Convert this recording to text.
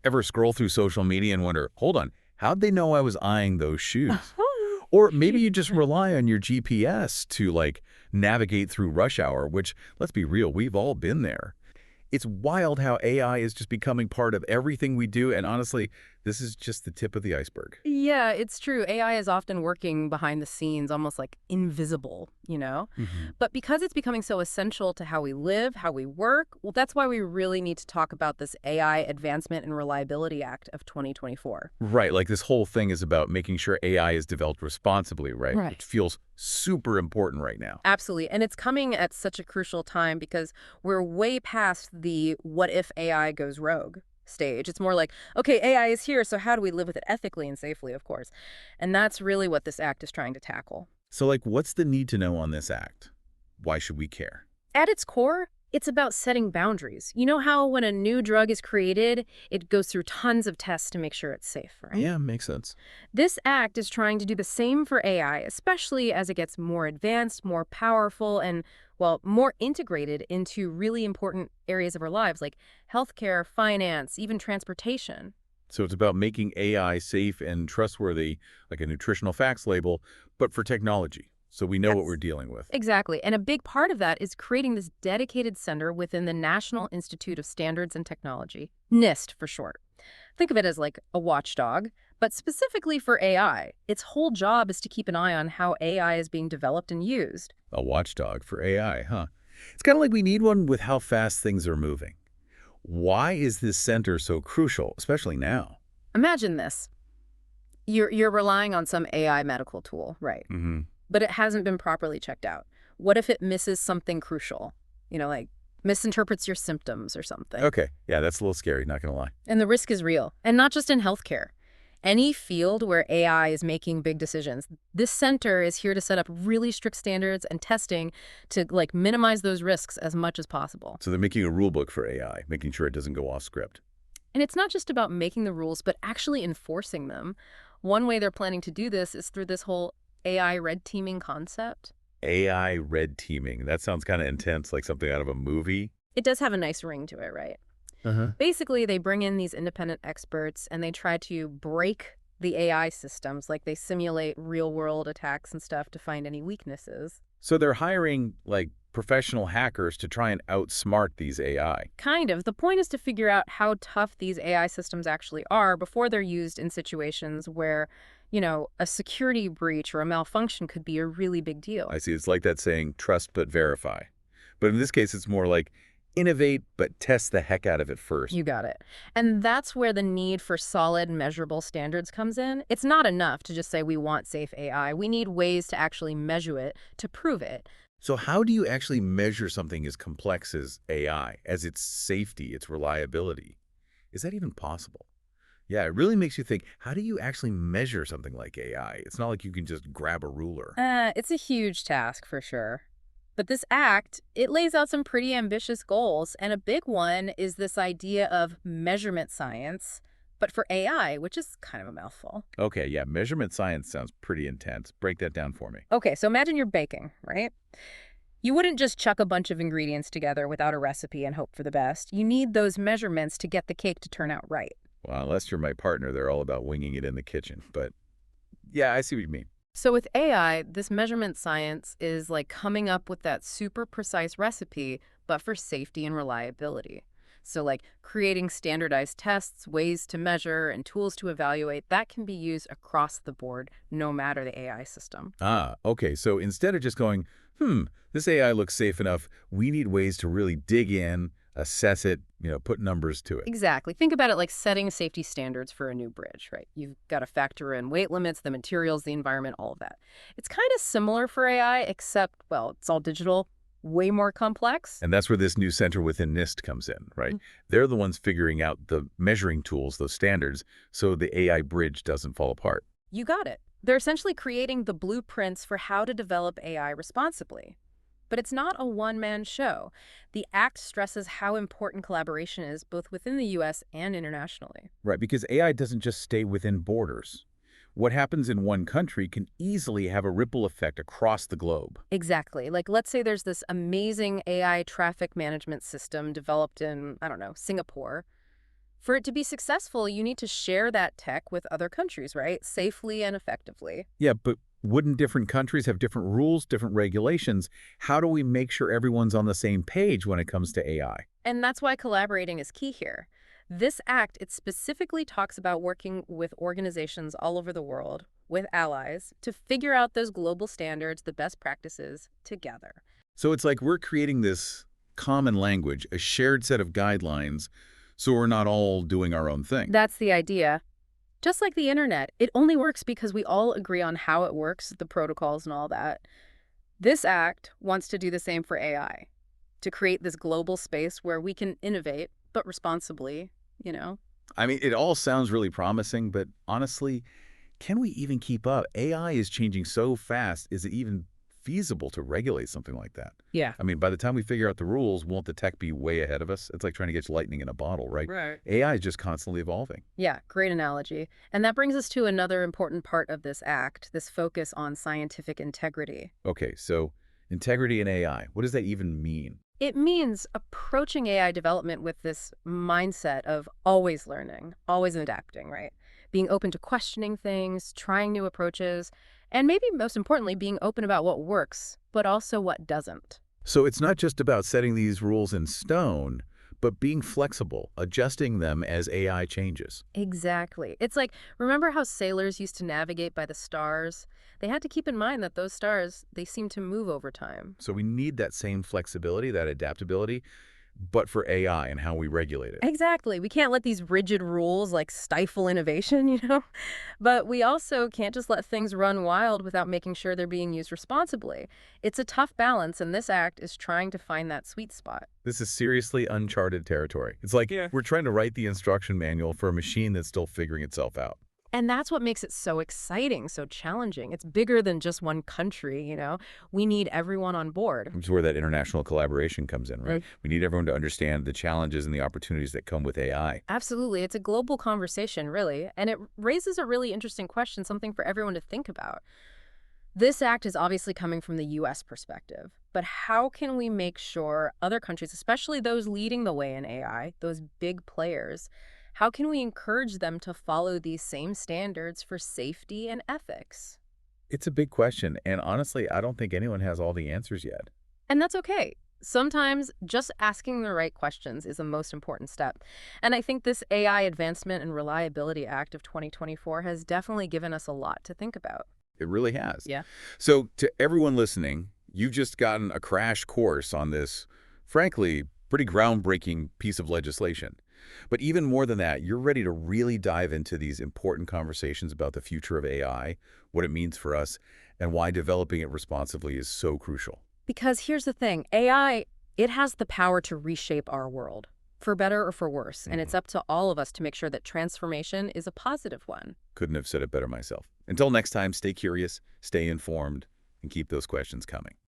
Ever scroll through social media and wonder, hold on, how'd they know I was eyeing those shoes? Or maybe you just rely on your GPS to, like, navigate through rush hour, which, let's be real, we've all been there. It's wild how AI is just becoming part of everything we do, and honestly, this is just the tip of the iceberg. Yeah, it's true. AI is often working behind the scenes, almost like invisible, you know? Mhm. But because it's becoming so essential to how we live, how we work, well, that's why we really need to talk about this AI Advancement and Reliability Act of 2024. Right, like this whole thing is about making sure AI is developed responsibly, right? Right. Which feels super important right now. Absolutely. And it's coming at such a crucial time because we're way past the what if AI goes rogue stage. It's more like, okay, AI is here, so how do we live with it ethically and safely, of course? And that's really what this act is trying to tackle. So, like, what's the need to know on this act? Why should we care? At its core, it's about setting boundaries. You know how when a new drug is created, it goes through tons of tests to make sure it's safe, right? Yeah, makes sense. This act is trying to do the same for AI, especially as it gets more advanced, more powerful, and, well, more integrated into really important areas of our lives, like healthcare, finance, even transportation. So it's about making AI safe and trustworthy, like a nutritional facts label, but for technology, so we know what we're Yes. dealing with. Exactly. And a big part of that is creating this dedicated center within the National Institute of Standards and Technology, NIST for short. Think of it as like a watchdog, but specifically for AI. Its whole job is to keep an eye on how AI is being developed and used. A watchdog for AI, huh? It's kind of like we need one with how fast things are moving. Why is this center so crucial, especially now? Imagine this. You're relying on some AI medical tool, right? Hmm. But it hasn't been properly checked out. What if it misses something crucial? Like misinterprets your symptoms or something. Okay, yeah, that's a little scary, not gonna lie. And the risk is real, and not just in healthcare. Any field where AI is making big decisions, this center is here to set up really strict standards and testing to like minimize those risks as much as possible. So they're making a rule book for AI, making sure it doesn't go off script. And it's not just about making the rules, but actually enforcing them. One way they're planning to do this is through this whole AI red teaming concept. AI red teaming. That sounds kind of intense, like something out of a movie. It does have a nice ring to it, right? Uh-huh. Basically, they bring in these independent experts and they try to break the AI systems, like they simulate real-world attacks and stuff to find any weaknesses. So they're hiring, like, professional hackers to try and outsmart these AI. Kind of. The point is to figure out how tough these AI systems actually are before they're used in situations where, a security breach or a malfunction could be a really big deal. I see. It's like that saying, trust but verify. But in this case, it's more like innovate but test the heck out of it first. You got it. And that's where the need for solid, measurable standards comes in. It's not enough to just say we want safe AI. We need ways to actually measure it, to prove it. So how do you actually measure something as complex as AI, as its safety, its reliability? Is that even possible? Yeah, it really makes you think, how do you actually measure something like AI? It's not like you can just grab a ruler. It's a huge task for sure. But this act, it lays out some pretty ambitious goals, and a big one is this idea of measurement science, but for AI, which is kind of a mouthful. Okay, yeah, measurement science sounds pretty intense. Break that down for me. Okay, so imagine you're baking, right? You wouldn't just chuck a bunch of ingredients together without a recipe and hope for the best. You need those measurements to get the cake to turn out right. Well, unless you're my partner, they're all about winging it in the kitchen. But yeah, I see what you mean. So with AI, this measurement science is like coming up with that super precise recipe, but for safety and reliability. So like creating standardized tests, ways to measure, and tools to evaluate, that can be used across the board, no matter the AI system. Ah, okay. So instead of just going, this AI looks safe enough, we need ways to really dig in, assess it, put numbers to it. Exactly. Think about it like setting safety standards for a new bridge, right? You've got to factor in weight limits, the materials, the environment, all of that. It's kind of similar for AI, except, well, it's all digital, way more complex. And that's where this new center within NIST comes in, right? They're the ones figuring out the measuring tools, those standards, so the AI bridge doesn't fall apart. You got it. They're essentially creating the blueprints for how to develop AI responsibly. But it's not a one-man show. The Act stresses how important collaboration is both within the U.S. and internationally. Right, because AI doesn't just stay within borders. What happens in one country can easily have a ripple effect across the globe. Exactly. Like, let's say there's this amazing AI traffic management system developed in, I don't know, Singapore. For it to be successful, you need to share that tech with other countries, right? Safely and effectively. Yeah, but wouldn't different countries have different rules, different regulations? How do we make sure everyone's on the same page when it comes to AI? And that's why collaborating is key here. This act, it specifically talks about working with organizations all over the world, with allies, to figure out those global standards, the best practices, together. So it's like we're creating this common language, a shared set of guidelines, so we're not all doing our own thing. That's the idea. Just like the internet, it only works because we all agree on how it works, the protocols and all that. This act wants to do the same for AI, to create this global space where we can innovate, but responsibly, you know? I mean, it all sounds really promising, but honestly, can we even keep up? AI is changing so fast. Is it even feasible to regulate something like that? Yeah. I mean, by the time we figure out the rules, won't the tech be way ahead of us? It's like trying to get lightning in a bottle, right? Right. AI is just constantly evolving. Yeah, great analogy. And that brings us to another important part of this act, this focus on scientific integrity. Okay, so integrity in AI, what does that even mean? It means approaching AI development with this mindset of always learning, always adapting, right? Being open to questioning things, trying new approaches, and maybe most importantly, being open about what works, but also what doesn't. So it's not just about setting these rules in stone, but being flexible, adjusting them as AI changes. Exactly. It's like, remember how sailors used to navigate by the stars? They had to keep in mind that those stars, they seem to move over time. So we need that same flexibility, that adaptability, but for AI and how we regulate it. Exactly. We can't let these rigid rules like stifle innovation, you know? But we also can't just let things run wild without making sure they're being used responsibly. It's a tough balance, and this act is trying to find that sweet spot. This is seriously uncharted territory. It's like we're trying to write the instruction manual for a machine that's still figuring itself out. And that's what makes it so exciting, so challenging. It's bigger than just one country, you know? We need everyone on board. Which is where that international collaboration comes in, right? We need everyone to understand the challenges and the opportunities that come with AI. Absolutely. It's a global conversation, really. And it raises a really interesting question, something for everyone to think about. This act is obviously coming from the U.S. perspective, but how can we make sure other countries, especially those leading the way in AI, those big players, how can we encourage them to follow these same standards for safety and ethics? It's a big question, and honestly, I don't think anyone has all the answers yet. And that's okay. Sometimes just asking the right questions is the most important step. And I think this AI Advancement and Reliability Act of 2024 has definitely given us a lot to think about. It really has. Yeah. So to everyone listening, you've just gotten a crash course on this, frankly, pretty groundbreaking piece of legislation. But even more than that, you're ready to really dive into these important conversations about the future of AI, what it means for us, and why developing it responsibly is so crucial. Because here's the thing, AI, it has the power to reshape our world, for better or for worse. And it's up to all of us to make sure that transformation is a positive one. Couldn't have said it better myself. Until next time, stay curious, stay informed, and keep those questions coming.